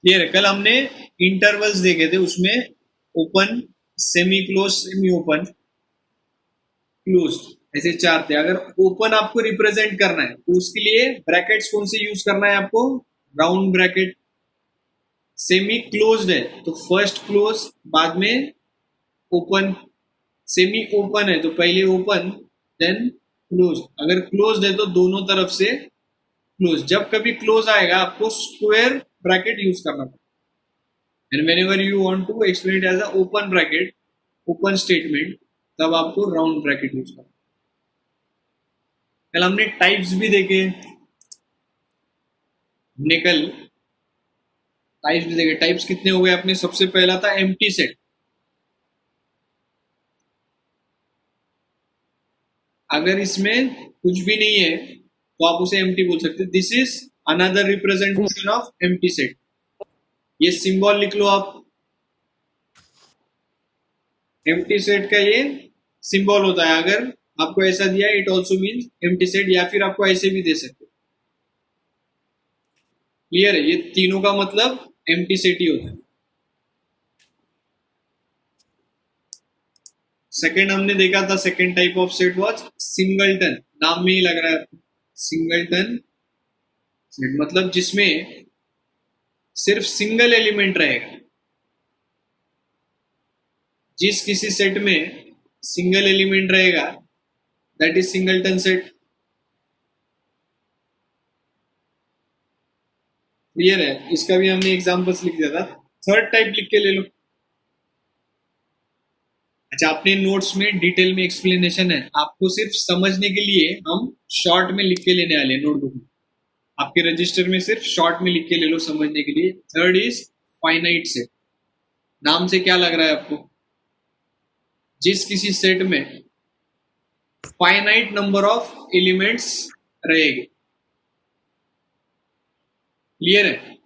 Clear है? कल हमने इंटरवल्स देखे थे, उसमें open, semi close, semi open, closed, ऐसे चार थे। अगर ओपन आपको रिप्रेजेंट करना है तो उसके लिए ब्रैकेट्स कौन से यूज करना है आपको? Round bracket. सेमी क्लोज्ड है तो फर्स्ट क्लोज, बाद में ओपन। सेमी ओपन है तो पहले ओपन, देन क्लोज। अगर क्लोज्ड है तो दोनों तरफ से क्लोज। जब कभी क्लोज आएगा आपको स्क्वायर ब्रैकेट यूज करना पड़ेगा। And whenever you want to explain it as a open bracket, open statement, तब आपको राउंड ब्रैकेट यूज करना। कल हमने टाइप्स भी देखे, हमने कल टाइप्स भी देखे। टाइप्स कितने हो गए अपने? सबसे पहला था एम्प्टी सेट। अगर इसमें कुछ भी नहीं है तो आप उसे एम्प्टी बोल सकते। This is another representation of empty set. ये सिंबल लिख लो आप। एम्प्टी सेट का ये सिंबल होता है। अगर आपको ऐसा दिया it also means empty set, या फिर आपको ऐसे भी दे सकते। क्लियर है? ये तीनों का मतलब एम्प्टी सेट ही होता है। सेकेंड हमने देखा था, second type of set was singleton. नाम में ही लग रहा है सिंगलटन सेट, मतलब जिसमें सिर्फ सिंगल एलिमेंट रहेगा। जिस किसी सेट में सिंगल एलिमेंट रहेगा that is singleton set. Clear है? इसका भी हमने एग्जांपल्स लिख दिया था। थर्ड टाइप लिख के ले लो। अच्छा, अपने नोट्स में डिटेल में एक्सप्लेनेशन है, आपको सिर्फ समझने के लिए हम शॉर्ट में लिख के लेने वाले हैं नोटबुक में। आपके रजिस्टर में सिर्फ शॉर्ट में लिख के ले लो समझने के लिए। Third is finite set. नाम से क्या लग रहा है आपको? जिस किसी सेट में फाइनाइट नंबर ऑफ एलिमेंट्स रहेंगे। क्लियर है?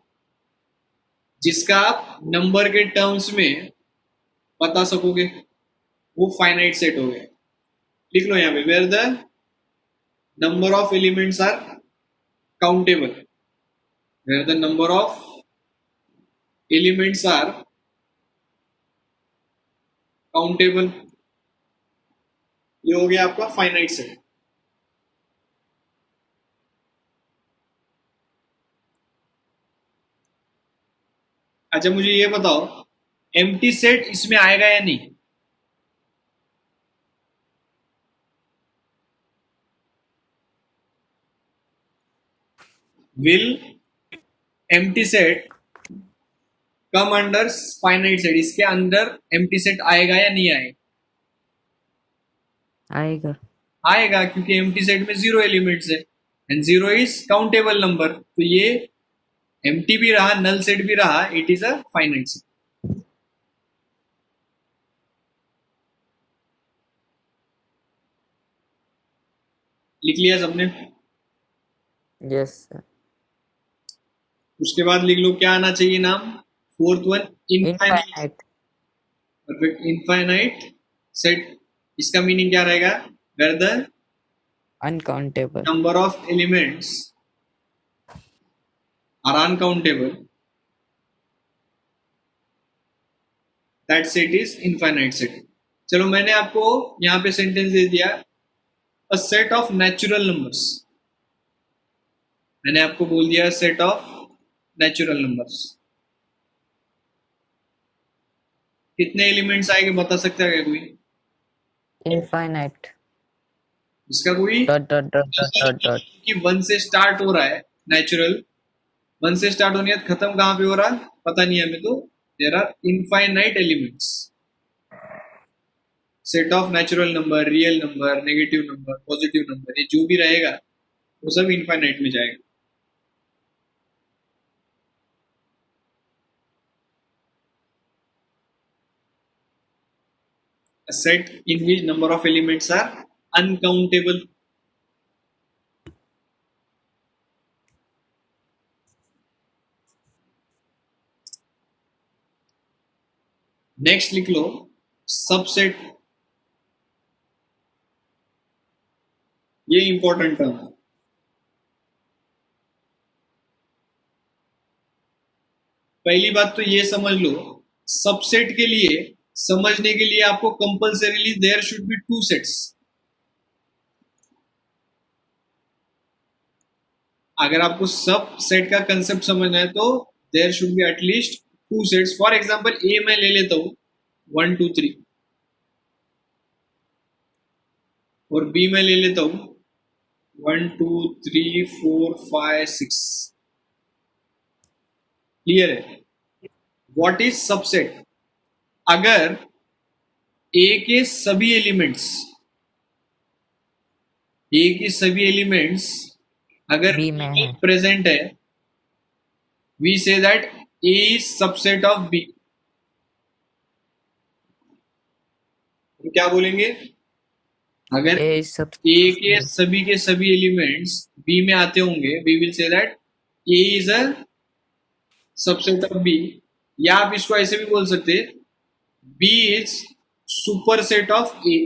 जिसका आप नंबर के टर्म्स में बता सकोगे, वो फाइनाइट सेट हो गया। लिख लो यहां पे, where the number of elements are countable. Where the number of elements are countable. ये हो गया आपका फाइनाइट सेट। अच्छा, मुझे ये बताओ, एम्प्टी सेट इसमें आएगा या नहीं? Will empty set come under finite set? इसके अंदर एम्प्टी सेट आएगा या नहीं आएगा? आएगा। आएगा, क्योंकि एम्प्टी सेट में जीरो एलिमेंट्स है and zero is countable number. तो ये एम्प्टी भी रहा, नल सेट भी रहा, it is a finite set. लिख लिया सबने? Yes sir. उसके बाद लिख लो क्या आना चाहिए नाम। Fourth one, infinite. Infinite. Perfect, infinite set. इसका मीनिंग क्या रहेगा? Where the uncountable. number of elements are uncountable, that set is infinite set. चलो, मैंने आपको यहाँ पे सेंटेंस दे दिया, a set of natural numbers। मैंने आपको बोल दिया सेट ऑफ नेचुरल नंबर्स। कितने एलिमेंट्स आएंगे बता सकता है कोई? इनफाइनाइट। इसका कोई dot dot dot dot dot dot. कि वन से स्टार्ट हो रहा है नेचुरल, वन से स्टार्ट होने के खत्म कहाँ पे हो रहा है पता नहीं हमें, तो there are infinite elements. Set of natural number, real number, negative number, positive number, ये जो भी रहेगा वो सब इनफाइनाइट में जाएगा। A set in which number of elements are uncountable। Next लिख लो सबसेट। ये इंपॉर्टेंट टर्म है। पहली बात तो ये समझ लो, सबसेट के लिए समझने के लिए आपको compulsorily there should be two sets. अगर आपको सब सेट का कंसेप्ट समझना है तो there should be at least two sets. For example A मैं ले लेता हूं 1 2 3 और बी मैं ले लेता हूं 1 2 3 4 5 6। क्लियर है? What is subset? अगर ए के सभी एलिमेंट्स अगर बी में है। प्रेजेंट है, we say that A is subset of B. क्या बोलेंगे? अगर ए सब ए के सभी एलिमेंट्स बी में आते होंगे, we will say that A is a subset of B. या आप इसको ऐसे भी बोल सकते, B is superset of A.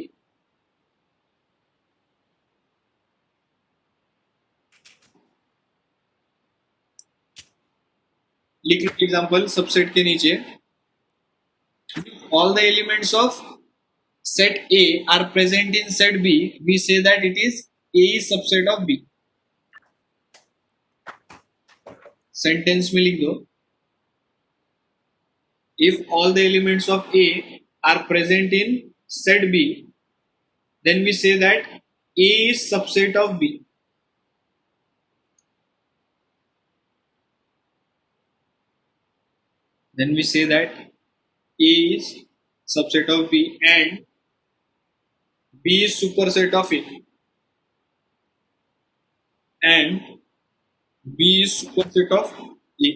लिख लो एग्जांपल सबसेट के नीचे, all the elements of set A are present in set B, we say that it is A is subset of B। Sentence में लिख दो, if all the elements of A are present in set B, then we say that A is subset of B। Then we say that A is subset of B and B is superset of A, and B is superset of A।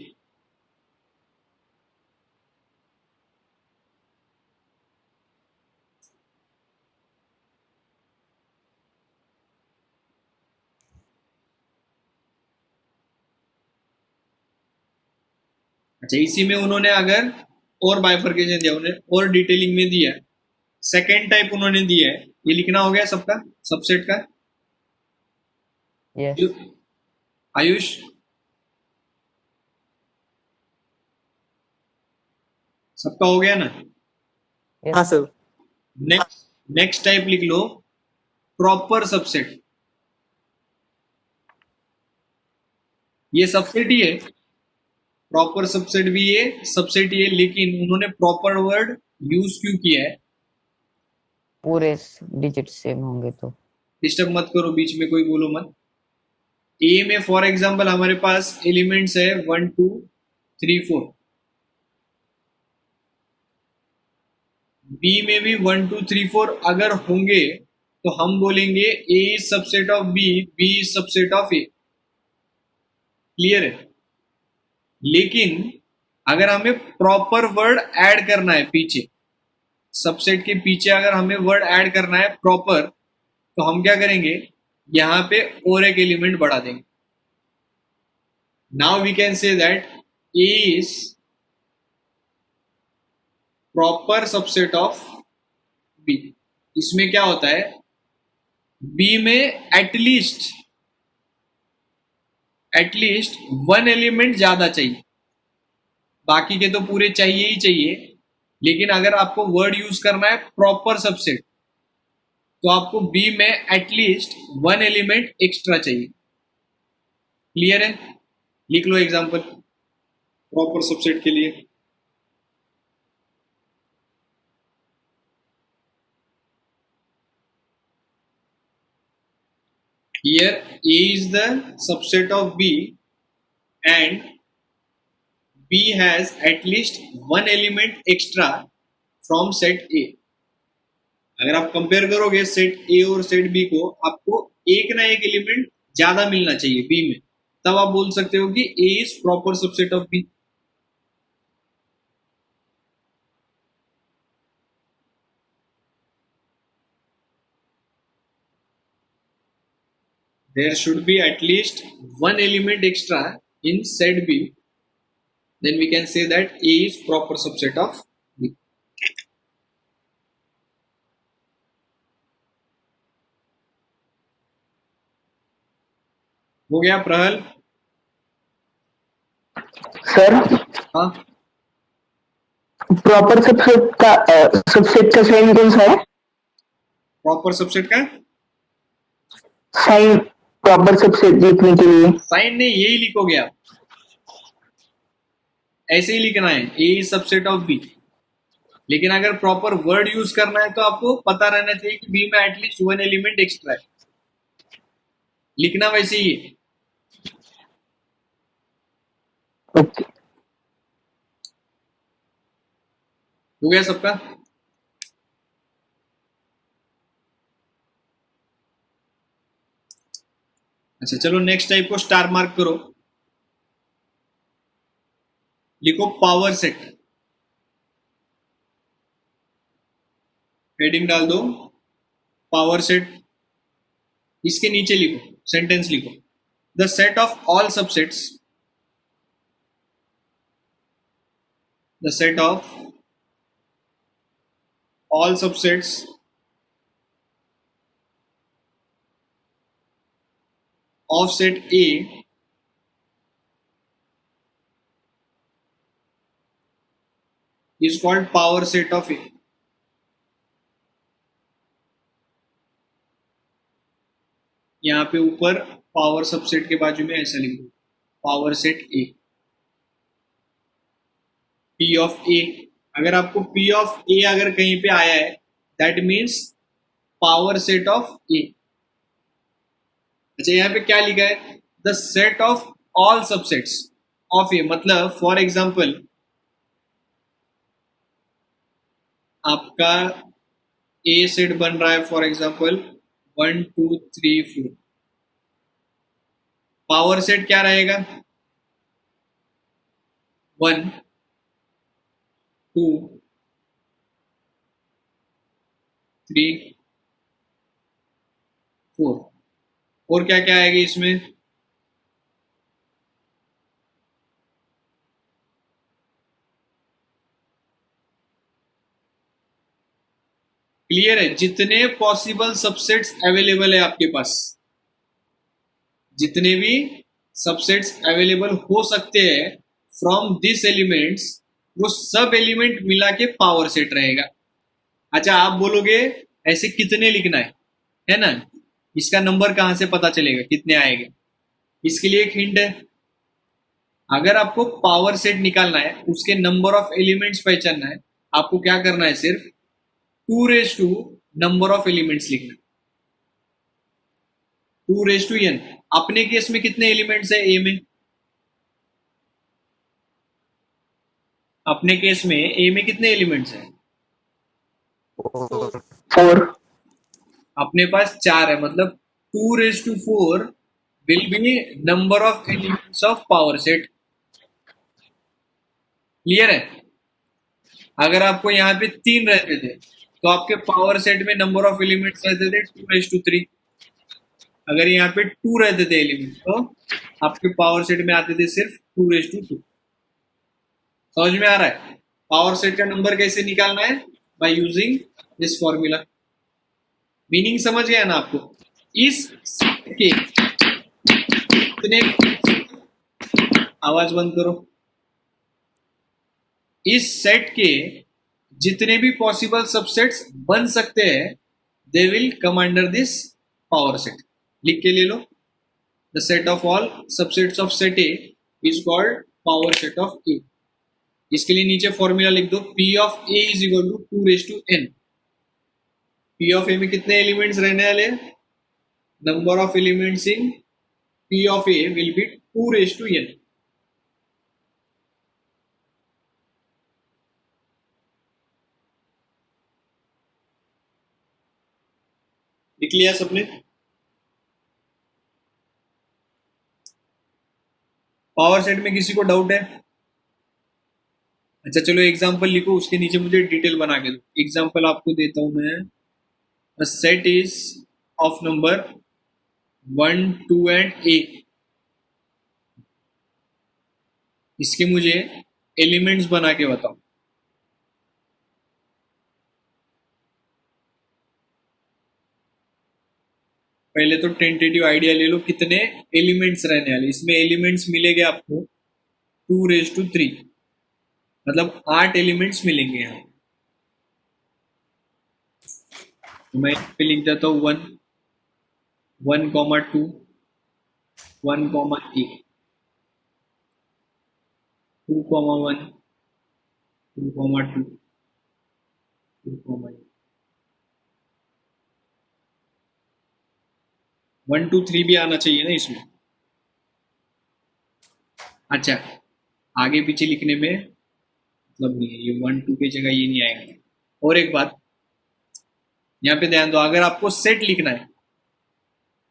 अच्छा, इसी में उन्होंने अगर और bifurcation दिया, उन्हें और detailing में दिया, सेकेंड टाइप उन्होंने दिया है, ये लिखना हो गया सबका, सबसेट का। यस आयुष, सबका हो गया ना? हाँ सर। नेक्स्ट टाइप लिख लो, प्रॉपर सबसेट। ये सबसेट ही है, प्रॉपर सबसेट भी ये सबसेट ही है, लेकिन उन्होंने प्रॉपर वर्ड यूज क्यों किया है? पूरे डिजिट सेम होंगे तो। डिस्टर्ब मत करो, बीच में कोई बोलो मत। ए में फॉर एग्जांपल हमारे पास एलिमेंट्स है 1 2 3 4। बी में भी 1 2 3 4 अगर होंगे तो हम बोलेंगे A is subset of B, B is subset of A. Clear है? लेकिन अगर हमें प्रॉपर वर्ड ऐड करना है पीछे, सबसेट के पीछे अगर हमें वर्ड ऐड करना है प्रॉपर, तो हम क्या करेंगे, यहां पे और एक एलिमेंट बढ़ा देंगे। Now we can say that A is proper subset of B. इसमें क्या होता है, बी में एटलीस्ट वन एलिमेंट ज्यादा चाहिए, बाकी के तो पूरे चाहिए ही चाहिए, लेकिन अगर आपको वर्ड यूज करना है प्रॉपर सबसेट, तो आपको बी में एटलीस्ट वन एलिमेंट एक्स्ट्रा चाहिए। क्लियर है? लिख लो एग्जांपल प्रॉपर सबसेट के लिए। Here A is the subset of B and B has at least one element extra from set A। अगर आप कंपेयर करोगे सेट A और सेट B को, आपको एक ना एक एलिमेंट ज्यादा मिलना चाहिए B में, तब आप बोल सकते हो कि A is proper subset of B। There should be at least one element extra in set B, then we can say that A is proper subset of B। हो गया प्रहल? सर हाँ, प्रॉपर सबसेट का sign कौन सा है? Proper subset का sign proper subset लिखने के लिए साइन नहीं, यही लिखोगे आप, ऐसे ही लिखना है, ए सबसेट ऑफ बी। लेकिन अगर प्रॉपर वर्ड यूज करना है तो आपको पता रहना चाहिए कि बी में एटलीस्ट वन एलिमेंट एक्स्ट्रा है। लिखना वैसे ही है। ओके। हो गया सबका? अच्छा चलो नेक्स्ट टाइप को स्टार मार्क करो, लिखो पावर सेट, हेडिंग डाल दो पावर सेट, इसके नीचे लिखो सेंटेंस लिखो, the set of all subsets, the set of all subsets of set A is called power set of A. यहाँ पे ऊपर पावर सबसेट के बाजू में ऐसा लिख दो, power set A, P of A। अगर आपको P ऑफ A अगर कहीं पे आया है that means power set of A। अच्छा यहाँ पे क्या लिखा है, the set of all subsets of A, मतलब फॉर एग्जाम्पल आपका ए सेट बन रहा है फॉर एग्जाम्पल 1 2 3 4, पावर सेट क्या रहेगा 1 2 3 4, और क्या क्या आएगा इसमें, क्लियर है? जितने पॉसिबल सबसेट्स अवेलेबल है आपके पास, जितने भी सबसेट्स अवेलेबल हो सकते हैं फ्रॉम दिस एलिमेंट्स, वो सब एलिमेंट मिला के पावर सेट रहेगा। अच्छा आप बोलोगे ऐसे कितने लिखना है ना, इसका नंबर कहां से पता चलेगा कितने आएंगे? इसके लिए एक हिंट है, अगर आपको पावर सेट निकालना है, उसके नंबर ऑफ एलिमेंट्स पहचानना है, आपको क्या करना है, सिर्फ 2 नंबर ऑफ एलिमेंट्स लिखना, 2n। अपने केस में कितने एलिमेंट्स है ए में, अपने केस में ए में कितने एलिमेंट्स है, 4। अपने पास 4 है, मतलब 2 4 will be number of elements of power set. Clear है? अगर आपको यहाँ पे 3 रहते थे तो आपके पावर सेट में नंबर ऑफ एलिमेंट्स रहते थे 2 3। अगर यहाँ पे 2 रहते थे एलिमेंट तो आपके पावर सेट में आते थे सिर्फ 2 समझ में आ रहा है? पावर सेट का नंबर कैसे निकालना है, by using this formula. Meaning समझ गया ना आपको? इस सेट के कितने, आवाज बंद करो, इस सेट के जितने भी पॉसिबल सबसेट्स बन सकते हैं they will come under this power set. लिख के ले लो, the set of all subsets of set A is called power set of A. इसके लिए नीचे फॉर्मूला लिख दो, P of A is equal to 2n। P of A में कितने एलिमेंट्स रहने वाले, number of elements in P of A will be 2n। लिख लिया सबने? पावर सेट में किसी को डाउट है? अच्छा चलो एग्जांपल लिखो, उसके नीचे मुझे डिटेल बना के दो। एग्जांपल आपको देता हूं मैं, a set is of number 1 2 and 8। इसके मुझे एलिमेंट्स बना के बताओ। पहले तो टेंटेटिव आइडिया ले लो कितने एलिमेंट्स रहने वाले। इसमें एलिमेंट्स मिलेंगे आपको 2 3। मतलब 8 एलिमेंट्स मिलेंगे यहाँ। तो मैं यहाँ पे लिख देता हूँ 1, 1,2, 1,8, 2,1, 2,2, 2,8, 1, 2, 3 भी आना चाहिए ना इसमें। अच्छा, आगे पीछे लिखने में मतलब नहीं है, ये 1, 2 की जगह ये नहीं आएगा। और एक बात यहाँ पे ध्यान दो, अगर आपको सेट लिखना है,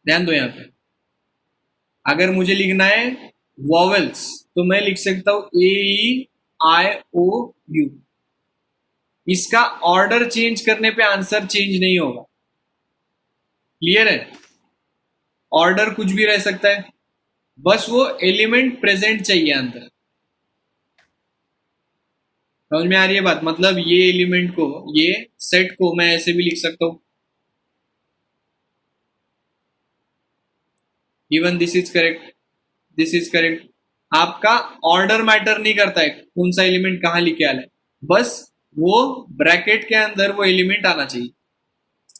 ध्यान दो यहाँ पे, अगर मुझे लिखना है वॉवेल्स तो मैं लिख सकता हूँ AEIOU। इसका ऑर्डर चेंज करने पे आंसर चेंज नहीं होगा। क्लियर है? ऑर्डर कुछ भी रह सकता है, बस वो एलिमेंट प्रेजेंट चाहिए अंदर। समझ में आ रही है बात? मतलब ये एलिमेंट को, ये सेट को मैं ऐसे भी लिख सकता हूं, even this is correct, this is correct. आपका ऑर्डर मैटर नहीं करता है कौन सा एलिमेंट कहां लिखे आना है, बस वो ब्रैकेट के अंदर वो एलिमेंट आना चाहिए।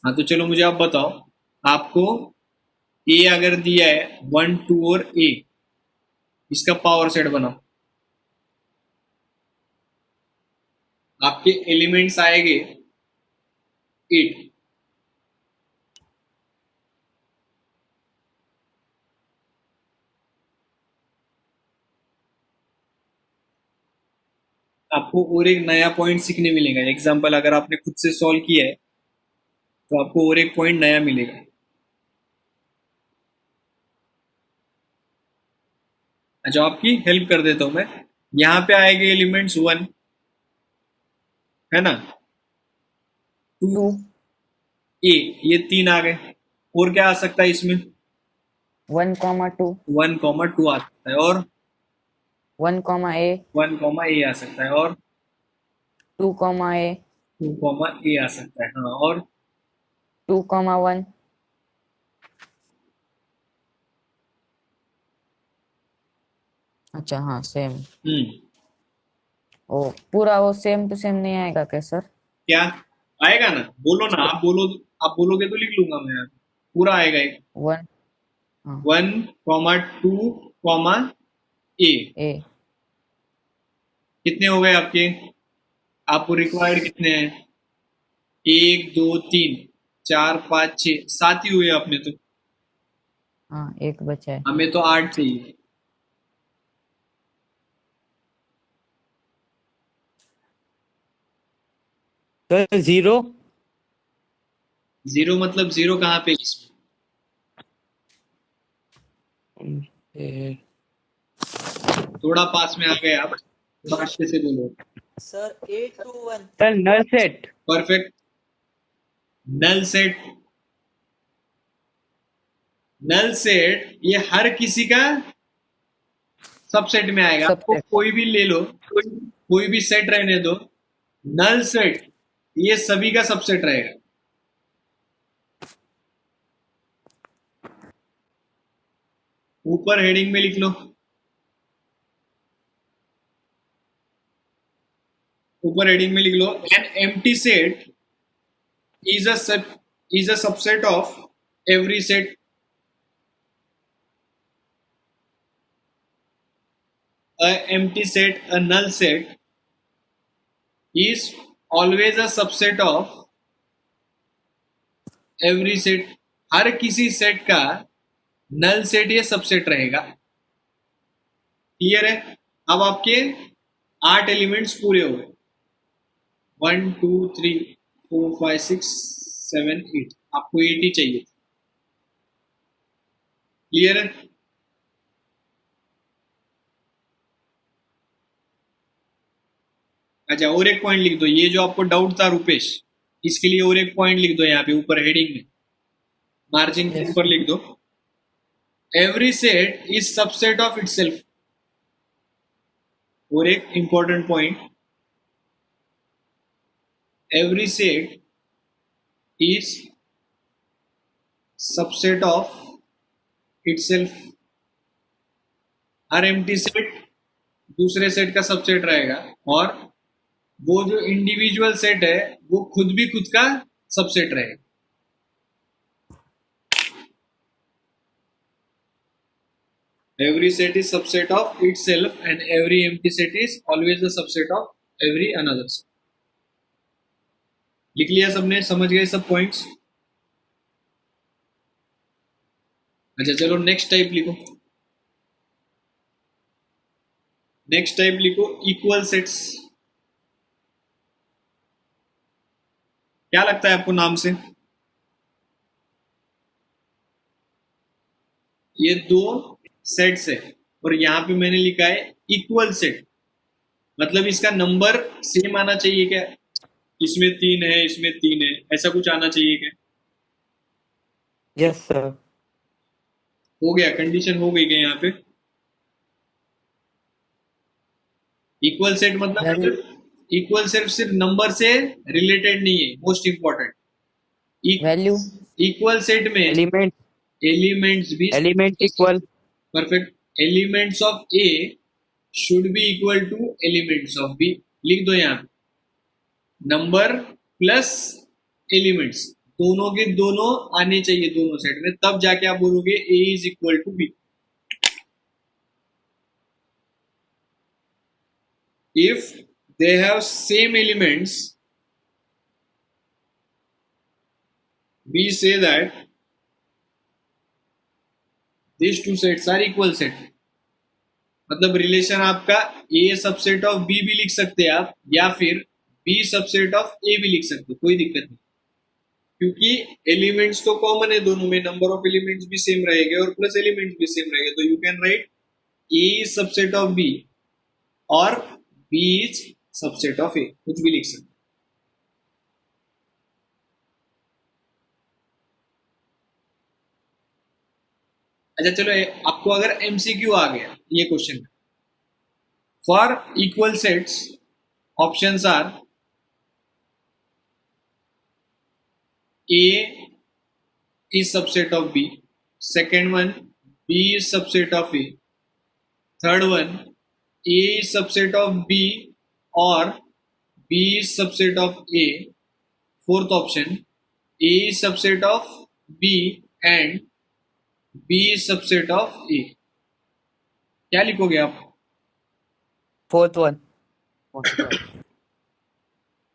हाँ तो चलो मुझे आप बताओ, आपको ए अगर दिया है 1, 2 और ए, इसका पावर सेट बनाओ। आपके एलिमेंट्स आएंगे 8। आपको और एक नया पॉइंट सीखने मिलेगा। एग्जाम्पल अगर आपने खुद से सॉल्व किया है तो आपको और एक पॉइंट नया मिलेगा। अच्छा, आपकी हेल्प कर देता हूं मैं। यहाँ पे आएंगे एलिमेंट्स 1, है ना, 2, 2, ए, ये 3 आ गए। और क्या आ सकता है इसमें? 1,2, 1,2 आ सकता है, और 1,A, 1,A आ सकता है, और 2,A, 2,A आ सकता है। हाँ, और 2,1। अच्छा हाँ सेम। ओ पूरा वो सेम टू सेम नहीं आएगा क्या सर? क्या आएगा ना, बोलो ना, आप बोलो, आप बोलोगे तो लिख लूंगा मैं यहाँ पे। पूरा आएगा एक। 1, हाँ 1,2,A। ए। कितने हो गए आपके? आपको रिक्वायर्ड कितने हैं? 1, 2, 3, 4, 5, 6, 7 ही हुए आपने तो। हाँ एक बचा है। हमें तो 8 चाहिए। सर 0। 0 मतलब 0 कहाँ पे इसमें? थोड़ा पास में आ गए आप, थोड़ा अच्छे से बोलो। Sir 8 to 1। Sir null set. Perfect. Null set, null set ये हर किसी का सबसेट में आएगा। आपको सबसेट। कोई भी ले लो, कोई भी सेट रहने दो, नल सेट ये सभी का सबसेट रहेगा। ऊपर हेडिंग में लिख लो, ऊपर हेडिंग में लिख लो, an empty set is a subset of every set. A empty set, a null set is always a subset of every set. हर किसी सेट का नल सेट ये सबसेट रहेगा। क्लियर है? अब आपके 8 एलिमेंट्स पूरे हो गए। 1, 2, 3, 4, 5, 6, 7, 8। आपको 8 ही चाहिए। क्लियर है? अच्छा, और एक पॉइंट लिख दो, ये जो आपको डाउट था रुपेश, इसके लिए और एक पॉइंट लिख दो यहाँ पे ऊपर हेडिंग में, मार्जिन के ऊपर लिख दो, every set is subset of itself. और एक important point, every set is subset of itself. Her empty set दूसरे सेट का सबसेट रहेगा, और वो जो इंडिविजुअल सेट है वो खुद भी खुद का सबसेट रहेगा। Every set is subset of itself and every empty set is always the subset of every another set. लिख लिया सबने? समझ गए सब पॉइंट्स? अच्छा चलो नेक्स्ट टाइप लिखो। नेक्स्ट टाइप लिखो इक्वल सेट्स। क्या लगता है आपको नाम से? ये दो सेट्स है और यहां पे मैंने लिखा है इक्वल सेट, मतलब इसका नंबर सेम आना चाहिए क्या? इसमें 3 है, इसमें 3 है, ऐसा कुछ आना चाहिए क्या? Yes sir. हो गया, कंडीशन हो गई क्या यहाँ पे? इक्वल सेट मतलब इक्वल सेट सिर्फ नंबर से रिलेटेड नहीं है, most important. Value equal set में एलिमेंट एलिमेंट्स भी element equal. Perfect. Elements of A should be equal to elements of B. लिख दो यहाँ पे, नंबर प्लस एलिमेंट्स दोनों के दोनों आने चाहिए दोनों सेट में, तब जाके आप बोलोगे A is equal to B. If they have same elements, we say that these two sets are equal set। मतलब रिलेशन आपका A सबसेट ऑफ B भी लिख सकते हैं आप, या फिर B सबसेट ऑफ A भी लिख सकते हैं, कोई दिक्कत नहीं, क्योंकि एलिमेंट्स तो कॉमन है दोनों में, नंबर ऑफ एलिमेंट्स भी सेम रहेंगे और प्लस एलिमेंट्स भी सेम रहेंगे, तो you can write A is subset of B और B is subset of A, कुछ भी लिख सकते। अच्छा चलो, आपको अगर MCQ आ गया ये question, for equal sets options are A is subset of B, second one B is subset of A, third one A is subset of B or B is subset of A, fourth option A is subset of B and B is subset of A। क्या लिखोगे आप? Fourth one.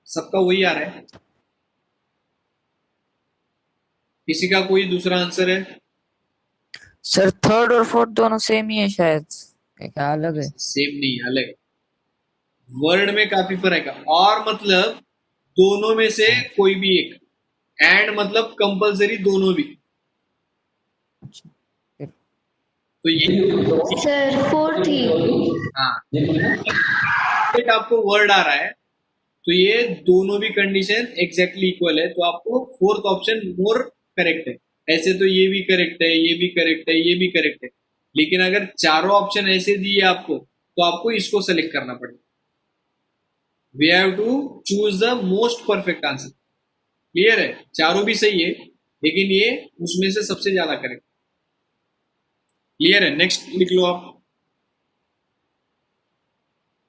सबका वही आ रहा है, किसी का कोई दूसरा आंसर है? सर थर्ड और फोर्थ दोनों सेम ही है शायद, क्या अलग है? सेम नहीं, अलग। वर्ड में काफी फर्क है, और मतलब दोनों में से कोई भी एक, एंड मतलब कंपलसरी दोनों भी। तो ये सर फोर्थ ही। हाँ, एक आपको वर्ड आ रहा है तो ये दोनों भी कंडीशन एग्जैक्टली इक्वल है, तो आपको फोर्थ ऑप्शन मोर करेक्ट है। ऐसे तो ये भी करेक्ट है, ये भी करेक्ट है, ये भी करेक्ट है, लेकिन अगर चारों ऑप्शन ऐसे दिए आपको तो आपको इसको सेलेक्ट करना पड़ेगा। We have to choose the most perfect answer. Clear है? चारों भी सही है लेकिन ये उसमें से सबसे ज्यादा करेक्ट। क्लियर है? नेक्स्ट लिख लो आप,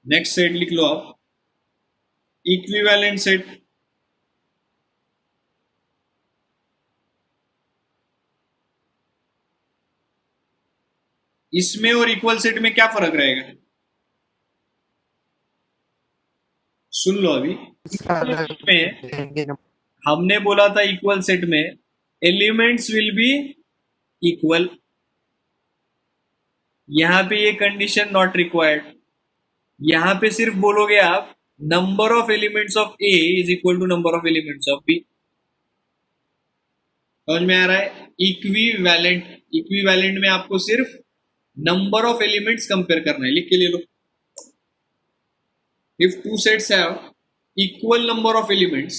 नेक्स्ट सेट लिख लो आप, इक्विवेलेंट सेट। इसमें और इक्वल सेट में क्या फर्क रहेगा? सुन लो अभी। में हमने बोला था इक्वल सेट में एलिमेंट्स विल बी इक्वल, यहां पे ये कंडीशन नॉट रिक्वायर्ड। यहां पे सिर्फ बोलोगे आप number of elements of A is equal to number of elements of B. समझ में आ रहा है? इक्विवेलेंट, इक्विवेलेंट में आपको सिर्फ नंबर ऑफ एलिमेंट्स कंपेयर करना है, लिख के ले लो। If two sets have equal number of elements,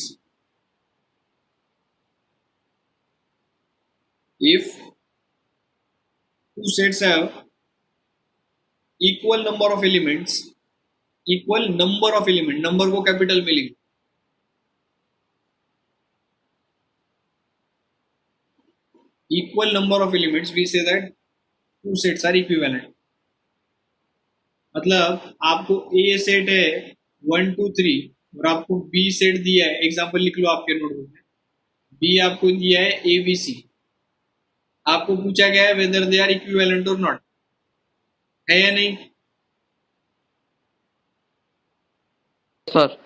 if two sets have equal number of elements, equal number of element, number को कैपिटल में लिख, equal number of elements, we say that two sets are equivalent। मतलब आपको ए set है 1 2 3 और आपको B set दिया है, एग्जांपल लिख लो आपके नोटबुक में, बी आपको दिया है ए बी सी, आपको पूछा गया है वेदर दे आर इक्विवेलेंट और नॉट, है या नहीं? सर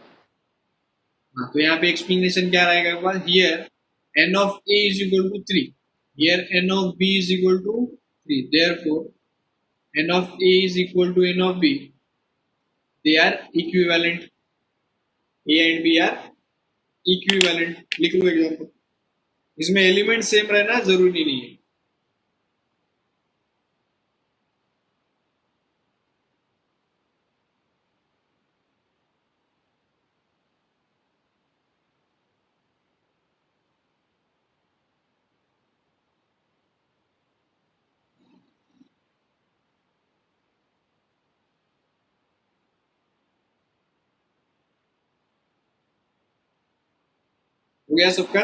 हाँ, तो यहाँ पे एक्सप्लेनेशन क्या रहेगा, here n of a is equal to 3, here n of b is equal to 3, therefore n of a is equal to n of b, they are equivalent, a and b are equivalent. लिख लो example, इसमें element same रहना जरूरी नहीं है। हो गया सबका?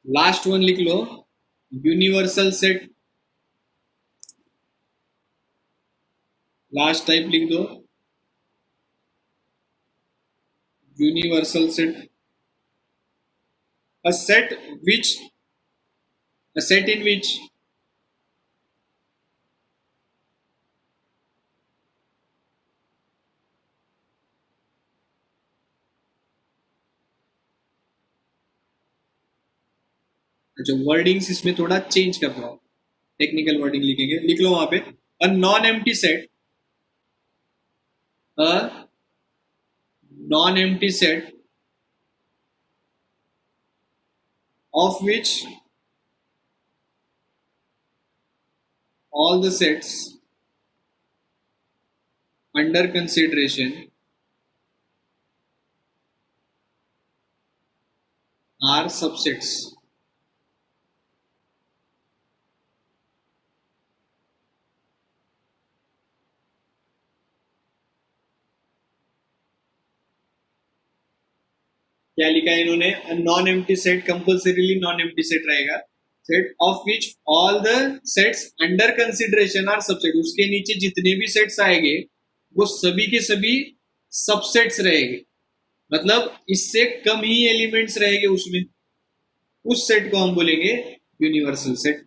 लास्ट वन लिख लो, यूनिवर्सल सेट, लास्ट टाइप लिख दो, universal set, a set which a set in which अच्छा वर्डिंग्स इसमें थोड़ा चेंज कर रहा हूं, टेक्निकल वर्डिंग लिखेंगे, लिख लो वहां पे, a non empty set, a non empty set of which all the sets under consideration are subsets। क्या लिखा है इन्होंने, non empty set compulsorily non empty set रहेगा, set of which all the sets under consideration are subset, उसके नीचे जितने भी sets आएंगे वो सभी के सभी सबसेट्स रहेंगे, मतलब इससे कम ही एलिमेंट्स रहेंगे उसमें, उस सेट को हम बोलेंगे यूनिवर्सल सेट,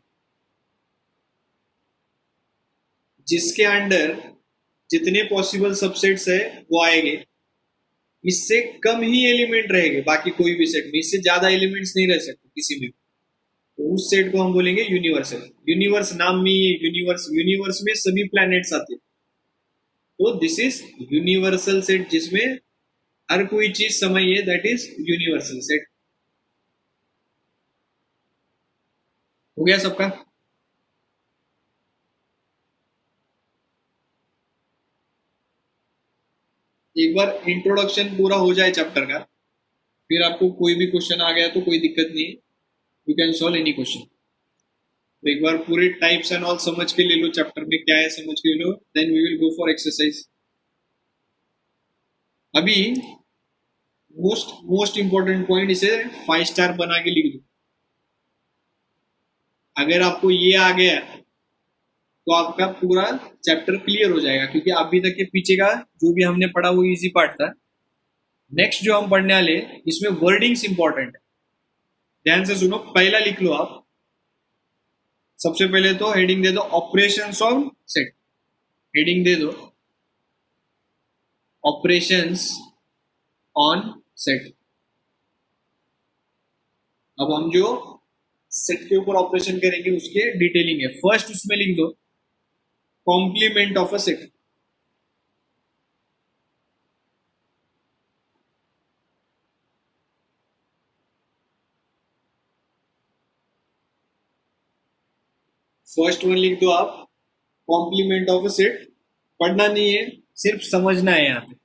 जिसके अंडर जितने पॉसिबल सबसेट्स है वो आएंगे, इससे कम ही एलिमेंट रहेंगे बाकी कोई भी सेट में, इससे ज्यादा एलिमेंट्स नहीं रह सकते किसी में, तो उस सेट को हम बोलेंगे यूनिवर्सल। यूनिवर्स नाम में ये यूनिवर्स, यूनिवर्स में सभी प्लैनेट्स आते हैं, तो दिस इज यूनिवर्सल सेट, जिसमें हर कोई चीज समझिए, दैट इज यूनिवर्सल सेट। हो गया सबका? एक बार इंट्रोडक्शन पूरा हो जाए चैप्टर का, फिर आपको कोई भी क्वेश्चन आ गया तो कोई दिक्कत नहीं है, you can solve any question. तो एक बार पूरे टाइप्स एंड ऑल समझ के ले लो, चैप्टर में क्या है समझ के ले लो, then we will go for exercise. अभी मोस्ट इंपॉर्टेंट पॉइंट, इसे 5 स्टार बना के लिख दो। अगर आपको ये आ गया तो आपका पूरा चैप्टर क्लियर हो जाएगा, क्योंकि अभी तक के पीछे का जो भी हमने पढ़ा वो इजी पार्ट था। नेक्स्ट जो हम पढ़ने वाले, इसमें वर्डिंग्स इंपॉर्टेंट है, ध्यान से सुनो। पहला लिख लो आप, सबसे पहले तो हेडिंग दे दो ऑपरेशंस ऑन सेट, हेडिंग दे दो ऑपरेशंस ऑन सेट। अब हम जो सेट के ऊपर ऑपरेशन करेंगे उसके डिटेलिंग है। फर्स्ट उसमें लिख दो complement of a set, first one लिख दो आप, कॉम्प्लीमेंट ऑफ अ सेट। पढ़ना नहीं है, सिर्फ समझना है, यहाँ पे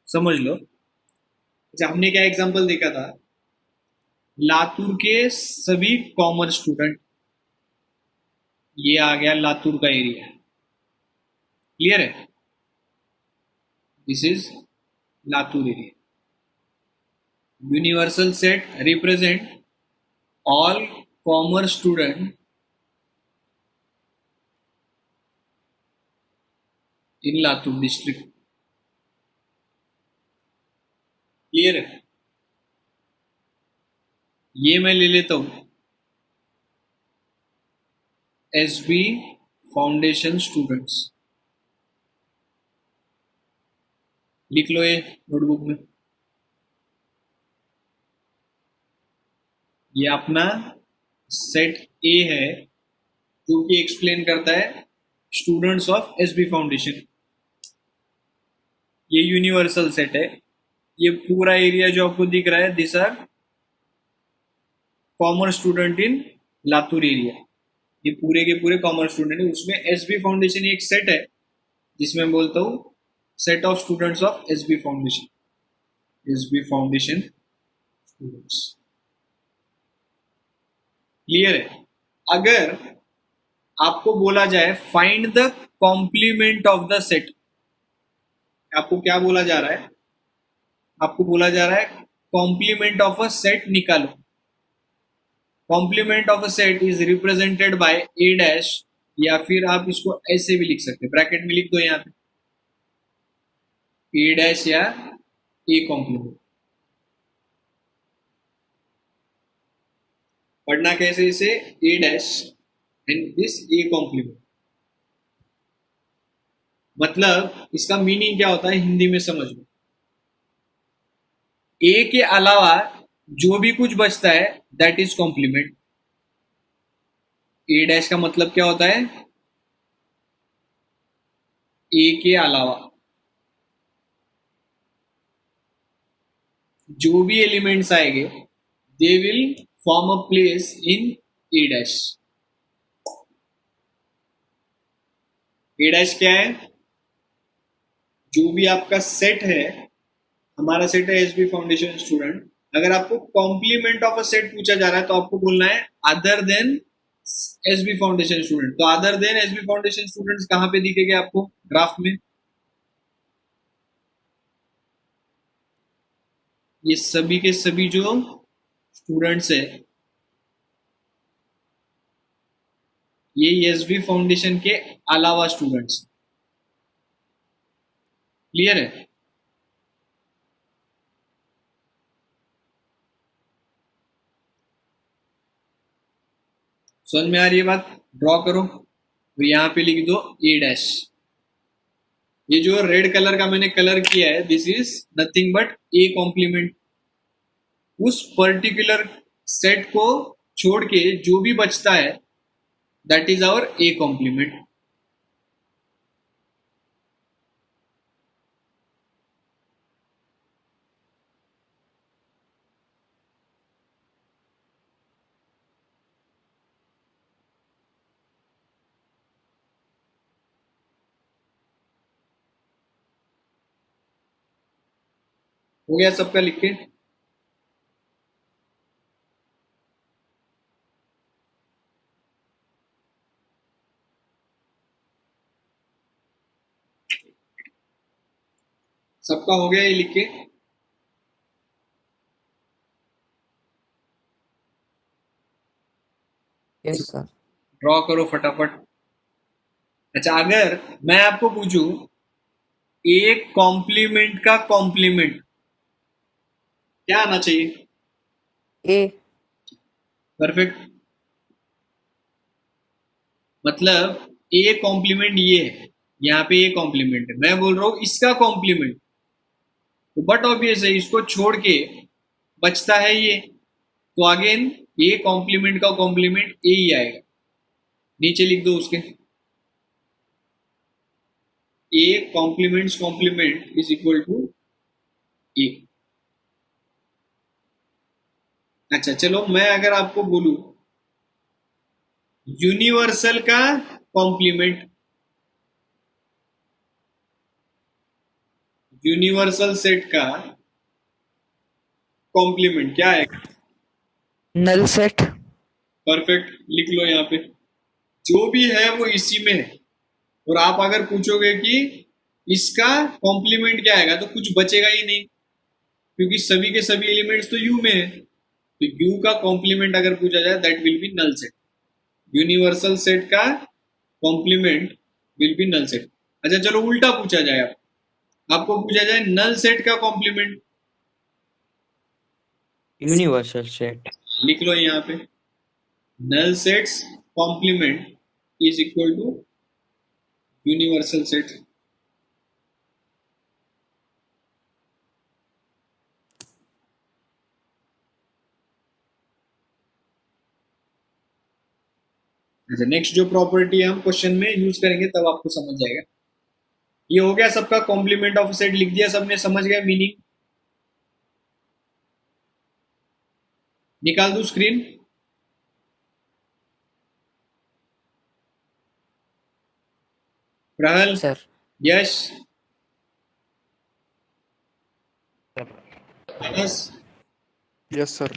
समझ लो। अच्छा, हमने क्या एग्जांपल देखा था, लातूर के सभी कॉमर्स स्टूडेंट, ये आ गया लातूर का एरिया, क्लियर है, this is Latur area. Universal set represent all commerce student in Latur district. Clear है? ये मैं ले लेता हूं एसबी फाउंडेशन स्टूडेंट्स, लिख लो ये नोटबुक में। ये अपना सेट ए है जो कि एक्सप्लेन करता है स्टूडेंट्स ऑफ एसबी फाउंडेशन। ये यूनिवर्सल सेट है। ये पूरा एरिया जो आपको दिख रहा है, this are common student in Latur area. ये पूरे के पूरे कॉमन स्टूडेंट है। उसमें एसबी फाउंडेशन एक सेट है जिसमें मैं बोलता हूँ set of students of SB foundation, SB foundation students. Clear है? अगर आपको बोला जाए find the complement of the set, आपको क्या बोला जा रहा है? आपको बोला जा रहा है कॉम्प्लीमेंट ऑफ अ सेट निकालो। Complement of a set is represented by A dash, या फिर आप इसको ऐसे भी लिख सकते हैं, ब्रैकेट में लिख दो यहाँ पे ए डैश या ए कॉम्प्लीमेंट। पढ़ना कैसे इसे? A dash and this A complement. मतलब इसका मीनिंग क्या होता है हिंदी में समझ लो। ए के अलावा जो भी कुछ बचता है that is complement. A dash का मतलब क्या होता है? ए के अलावा जो भी एलिमेंट्स आएंगे they will form a place in A dash. A dash क्या है? जो भी आपका सेट है, हमारा सेट है एसबी फाउंडेशन स्टूडेंट। अगर आपको कॉम्प्लीमेंट ऑफ अ सेट पूछा जा रहा है तो आपको बोलना है other than SB foundation student. तो other than SB foundation students कहां पे दिखेंगे आपको ग्राफ में? ये सभी के सभी जो स्टूडेंट्स है ये एसबी फाउंडेशन के अलावा स्टूडेंट्स। क्लियर है? समझ में आ रही है बात? ड्रॉ करो और यहां पे लिख दो ए डैश। ये जो रेड कलर का मैंने कलर किया है this is nothing but A complement. उस पर्टिकुलर सेट को छोड़ के जो भी बचता है that is our A complement. हो गया सबका लिख के? सबका हो गया ये लिख के? Yes sir. ड्रॉ करो फटाफट। अच्छा, अगर मैं आपको पूछूं एक कॉम्प्लीमेंट का कॉम्प्लीमेंट क्या आना चाहिए? ए। परफेक्ट। मतलब ए कॉम्प्लीमेंट ये है, यहाँ पे ए कॉम्प्लीमेंट है, मैं बोल रहा हूं इसका कॉम्प्लीमेंट, तो बट ऑब्वियस है इसको छोड़ के बचता है ये, तो अगेन ए कॉम्प्लीमेंट का कॉम्प्लीमेंट ए ही आएगा। नीचे लिख दो उसके A complements complement is equal to A. अच्छा चलो, मैं अगर आपको बोलूं यूनिवर्सल का कॉम्प्लीमेंट, यूनिवर्सल सेट का कॉम्प्लीमेंट क्या है? नल सेट। परफेक्ट, लिख लो यहाँ पे जो भी है वो इसी में है। और आप अगर पूछोगे कि इसका कॉम्प्लीमेंट क्या आएगा तो कुछ बचेगा ही नहीं, क्योंकि सभी के सभी एलिमेंट्स तो यू में है। तो यू का कॉम्प्लीमेंट अगर पूछा जाए that will be null set. Universal set का complement will be null set. अच्छा चलो उल्टा पूछा जाए, आपको पूछा जाए नल सेट का कॉम्प्लीमेंट, यूनिवर्सल सेट। लिख लो यहाँ पे, null sets complement is equal to universal set. अच्छा नेक्स्ट जो प्रॉपर्टी हम क्वेश्चन में यूज करेंगे तब आपको समझ जाएगा। ये हो गया सबका कॉम्प्लीमेंट ऑफ सेट, लिख दिया सबने, समझ गया मीनिंग। निकाल दूं screen? Rahul, sir Yash, Manas. Yes sir.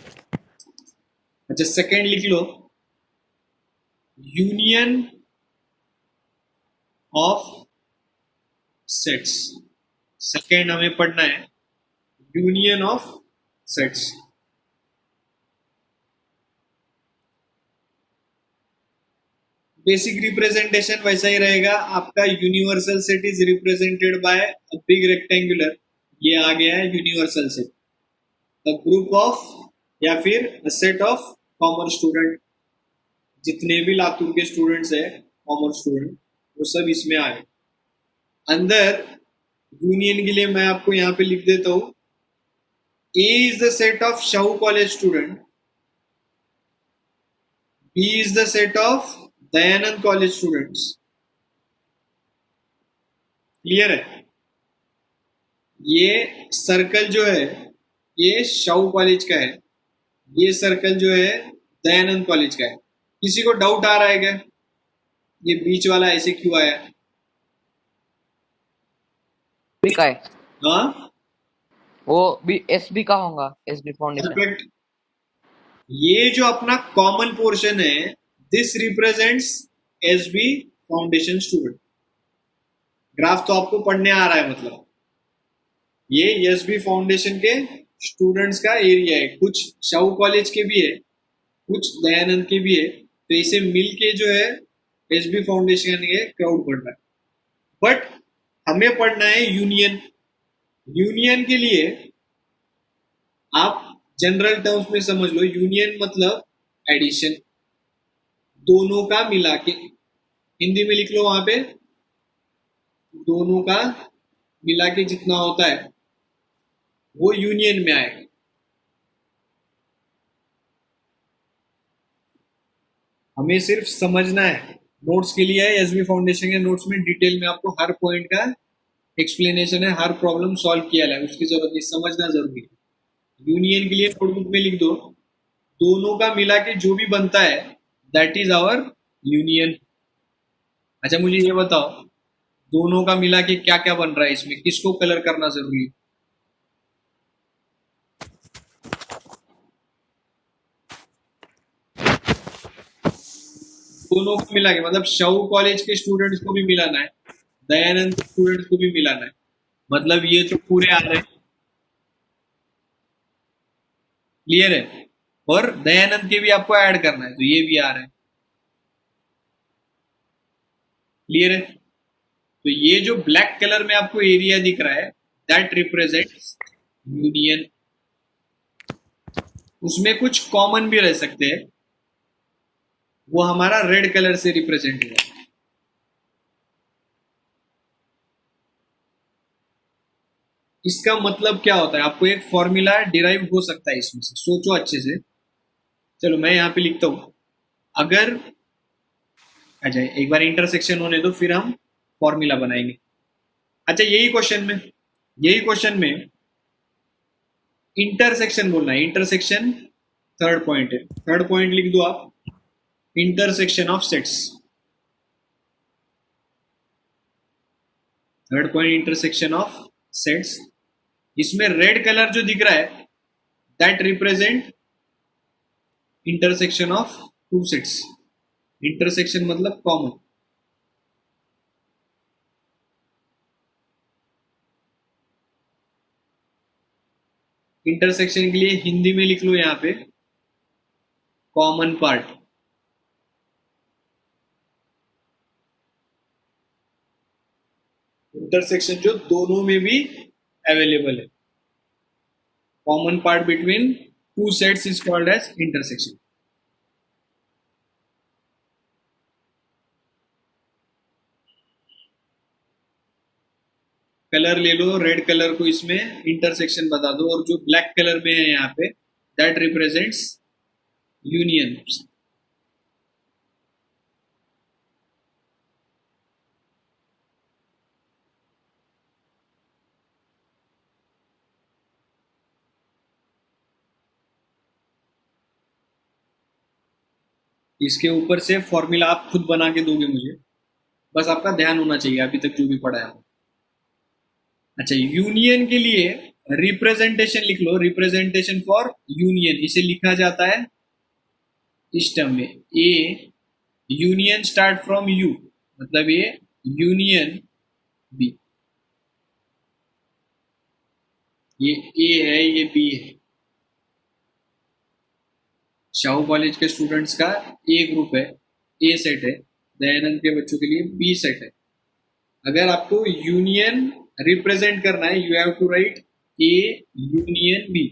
अच्छा सेकेंड लिख लो, यूनियन ऑफ सेट्स। सेकेंड हमें पढ़ना है union of sets. Basic representation वैसा ही रहेगा आपका, universal set is represented by a big rectangular, ये आ गया है universal set. The group of या फिर a set of commerce student, जितने भी लातूर के स्टूडेंट्स है कॉमर्स स्टूडेंट वो सब इसमें आए। अंदर यूनियन के लिए मैं आपको यहाँ पे लिख देता हूं, A is the set of Shahu college student, B is the set of Dayanand college students. Clear है? ये सर्कल जो है ये शाहू कॉलेज का है, ये सर्कल जो है दयानंद कॉलेज का है। किसी को डाउट आ रहा है क्या ये बीच वाला ऐसे क्यों आया? बी का है हाँ वो, बी एस बी का होगा, एस बी फाउंडेशन। परफेक्ट। ये जो अपना कॉमन पोर्शन है this represents S B foundation student. Graph तो आपको पढ़ने आ रहा है, मतलब ये एस बी फाउंडेशन के स्टूडेंट्स का एरिया है, कुछ शाहू कॉलेज के भी है कुछ दयानंद के भी है, तो इसे मिल के जो है एस बी फाउंडेशन ये क्राउड बढ़ रहा है। बट हमें पढ़ना है यूनियन। यूनियन के लिए आप जनरल टर्म्स में समझ लो, यूनियन मतलब एडिशन, दोनों का मिला के। हिंदी में लिख लो वहां पे, दोनों का मिला के जितना होता है वो यूनियन में आएगा। हमें सिर्फ समझना है, नोट्स के लिए है, एसबी फाउंडेशन के नोट्स में डिटेल में आपको हर पॉइंट का एक्सप्लेनेशन है, हर प्रॉब्लम सॉल्व किया है, उसकी जरूरत नहीं, समझना जरूरी है। यूनियन के लिए नोटबुक में लिख दो, दोनों का मिला के जो भी बनता है दैट इज आवर यूनियन। अच्छा मुझे ये बताओ, दोनों का मिला के क्या क्या बन रहा है, इसमें किसको कलर करना जरूरी है? दोनों को मिला के मतलब शाहू कॉलेज के स्टूडेंट्स को भी मिलाना है, दयानंद के स्टूडेंट्स को भी मिलाना है, मतलब ये तो पूरे आ रहे हैं। क्लियर है? और दयानंद के भी आपको ऐड करना है तो ये भी आ रहे हैं। क्लियर है? तो ये जो ब्लैक कलर में आपको एरिया दिख रहा है दैट रिप्रेजेंट्स यूनियन। उसमें कुछ कॉमन भी रह सकते हैं, वो हमारा रेड कलर से रिप्रेजेंट हुआ। इसका मतलब क्या होता है, आपको एक फॉर्मूला डिराइव हो सकता है इसमें से, सोचो अच्छे से। चलो मैं यहां पे लिखता हूं, अगर अच्छा एक बार इंटरसेक्शन होने दो फिर हम फॉर्मूला बनाएंगे। अच्छा यही क्वेश्चन में इंटरसेक्शन बोलना है, इंटरसेक्शन थर्ड पॉइंट है, थर्ड पॉइंट लिख दो आप, intersection of sets. Third point intersection of sets. इसमें रेड कलर जो दिख रहा है that represent intersection of two sets. Intersection मतलब कॉमन। इंटरसेक्शन के लिए हिंदी में लिख लो यहां पे कॉमन पार्ट। इंटरसेक्शन जो दोनों में भी अवेलेबल है, common part between two sets is called as intersection. Colour ले लो, रेड कलर को इसमें इंटरसेक्शन बता दो, और जो ब्लैक कलर में है यहाँ पे दैट रिप्रेजेंट्स यूनियन। इसके ऊपर से फॉर्मूला आप खुद बना के दोगे मुझे, बस आपका ध्यान होना चाहिए अभी तक जो भी पढ़ा है। अच्छा, यूनियन के लिए रिप्रेजेंटेशन लिख लो, रिप्रेजेंटेशन फॉर यूनियन इसे लिखा जाता है इस टर्म में, A union start from you, मतलब ये यूनियन बी, ये ए है ये बी है। शाहू कॉलेज के स्टूडेंट्स का ए ग्रुप है, ए सेट है, दयानंद के बच्चों के लिए बी सेट है। अगर आपको यूनियन रिप्रेजेंट करना है, you have to write A union B.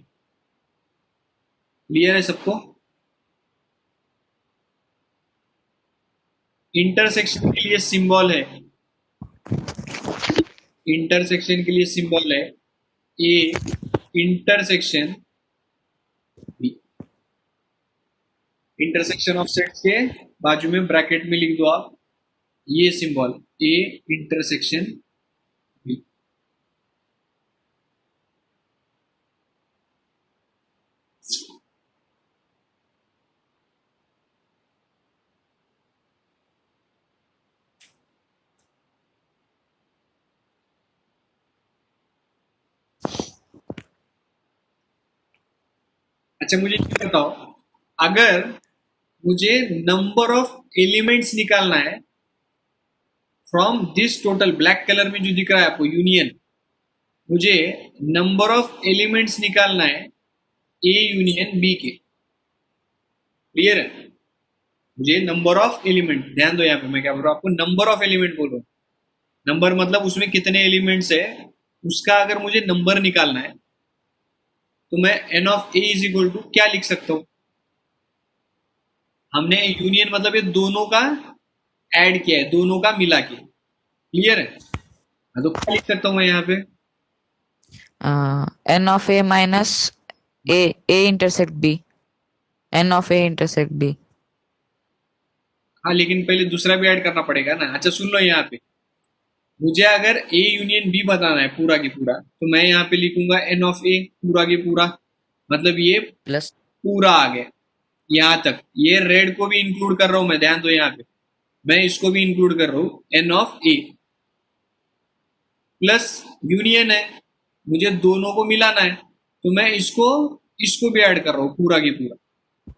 Clear है सबको? इंटरसेक्शन के लिए सिंबल है, इंटरसेक्शन के लिए सिंबल है A intersection B. Intersection of sets के बाजू में ब्रैकेट में लिख दो आप ये सिंबल ए इंटरसेक्शन बी। अच्छा, मुझे ये बताओ, अगर मुझे नंबर ऑफ एलिमेंट्स निकालना है from this total, black colour में जो दिख रहा है आपको यूनियन, मुझे नंबर ऑफ एलिमेंट्स निकालना है ए यूनियन बी के। क्लियर है? मुझे नंबर ऑफ एलिमेंट, ध्यान दो यहाँ पे मैं क्या बोल रहा हूँ आपको, नंबर ऑफ एलिमेंट बोल रहा हूँ। नंबर मतलब उसमें कितने एलिमेंट्स है उसका अगर मुझे नंबर निकालना है तो मैं n of A is equal to क्या लिख सकता हूं? हमने यूनियन मतलब ये दोनों का ऐड किया है, दोनों का मिला के। क्लियर है? तो क्या लिख सकता हूं मैं यहाँ पे? N of A minus A intersect B, n of A intersect B. हाँ, लेकिन पहले दूसरा भी ऐड करना पड़ेगा ना। अच्छा सुन लो, यहाँ पे मुझे अगर ए यूनियन बी बताना है पूरा की पूरा, तो मैं यहाँ पे लिखूंगा एन ऑफ ए पूरा की पूरा, मतलब ये प्लस पूरा आ गया यहाँ तक। ये रेड को भी इंक्लूड कर रहा हूं मैं, ध्यान दो यहाँ पे, मैं इसको भी इंक्लूड कर रहा हूं, n of A plus union है, मुझे दोनों को मिलाना है तो मैं इसको भी ऐड कर रहा हूं पूरा की पूरा।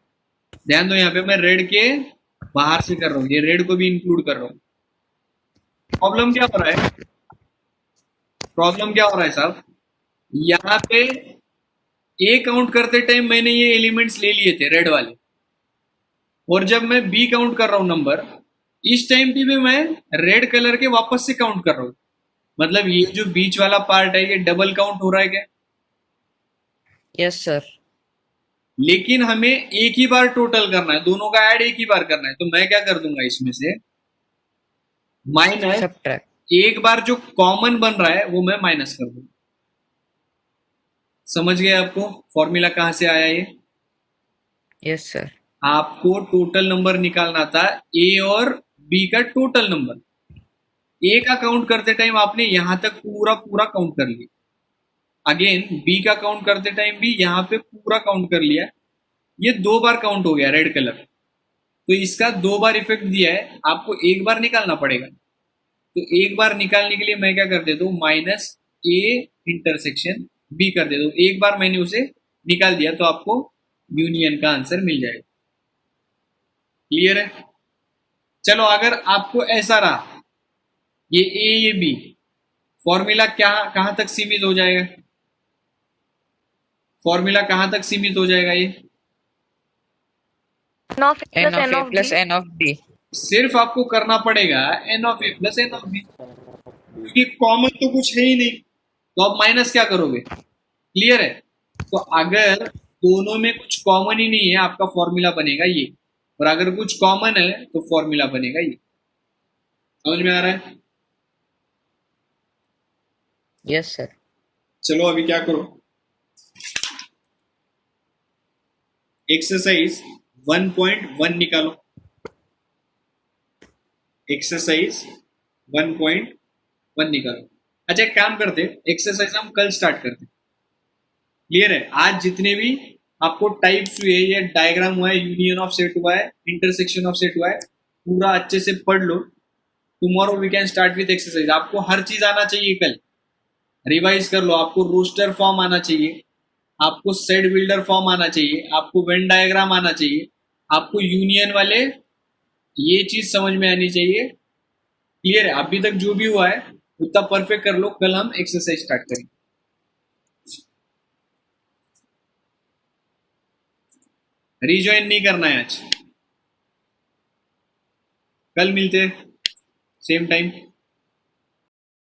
ध्यान दो यहाँ पे, मैं रेड के बाहर से कर रहा हूं, ये रेड को भी इंक्लूड कर रहा हूं। प्रॉब्लम क्या हो रहा है? प्रॉब्लम क्या हो रहा है साहब? यहाँ पे ए काउंट करते टाइम मैंने ये एलिमेंट्स ले लिए थे रेड वाले, और जब मैं बी काउंट कर रहा हूं नंबर, इस टाइम पे भी मैं रेड कलर के वापस से काउंट कर रहा हूं, मतलब ये जो बीच वाला पार्ट है ये डबल काउंट हो रहा है क्या? Yes sir. लेकिन हमें एक ही बार टोटल करना है, दोनों का ऐड एक ही बार करना है, तो मैं क्या कर दूंगा इसमें से माइनस, सब्ट्रैक्ट। एक बार जो कॉमन बन रहा है वो मैं माइनस कर दूंगा। समझ गए आपको फॉर्मूला कहां से आया ये? Yes sir. आपको टोटल नंबर निकालना था, ए और बी का टोटल नंबर। ए का काउंट करते टाइम आपने यहां तक पूरा पूरा काउंट कर लिया, अगेन बी का काउंट करते टाइम भी यहां पे पूरा काउंट कर लिया, ये दो बार काउंट हो गया रेड कलर, तो इसका दो बार इफेक्ट दिया है, आपको एक बार निकालना पड़ेगा। तो एक बार निकालने के लिए मैं क्या कर देता हूँ, माइनस ए इंटरसेक्शन बी कर देता हूँ, एक बार मैंने उसे निकाल दिया तो आपको यूनियन का आंसर मिल जाएगा। क्लियर है? चलो, अगर आपको ऐसा रहा ये ए ये बी, फॉर्मूला क्या कहां तक सीमित हो जाएगा? फॉर्मूला कहां तक सीमित हो जाएगा? ये n of A plus n of B. सिर्फ आपको करना पड़ेगा n of A plus n of B, क्योंकि कॉमन तो कुछ है ही नहीं, तो आप माइनस क्या करोगे? क्लियर है? तो अगर दोनों में कुछ कॉमन ही नहीं है, आपका फॉर्मूला बनेगा ये, और अगर कुछ कॉमन है तो फॉर्मूला बनेगा ये। समझ में आ रहा है? Yes sir. चलो अभी क्या करो, एक्सरसाइज 1.1 निकालो। एक्सरसाइज 1.1 निकालो। अच्छा एक काम करते, एक्सरसाइज हम कल स्टार्ट करते। क्लियर है? आज जितने भी आपको टाइप्स हुए या डायग्राम हुआ है, यूनियन ऑफ सेट हुआ है, इंटरसेक्शन ऑफ सेट हुआ है, पूरा अच्छे से पढ़ लो। Tomorrow we can start with exercise. आपको हर चीज आना चाहिए, कल रिवाइज कर लो। आपको रोस्टर फॉर्म आना चाहिए, आपको सेट बिल्डर फॉर्म आना चाहिए, आपको वेन डायग्राम आना चाहिए, आपको यूनियन वाले ये चीज समझ में आनी चाहिए। क्लियर है? अभी तक जो भी हुआ है उतना परफेक्ट कर लो, कल हम एक्सरसाइज स्टार्ट करेंगे। रिज्वाइन नहीं करना है आज, कल मिलते हैं सेम टाइम।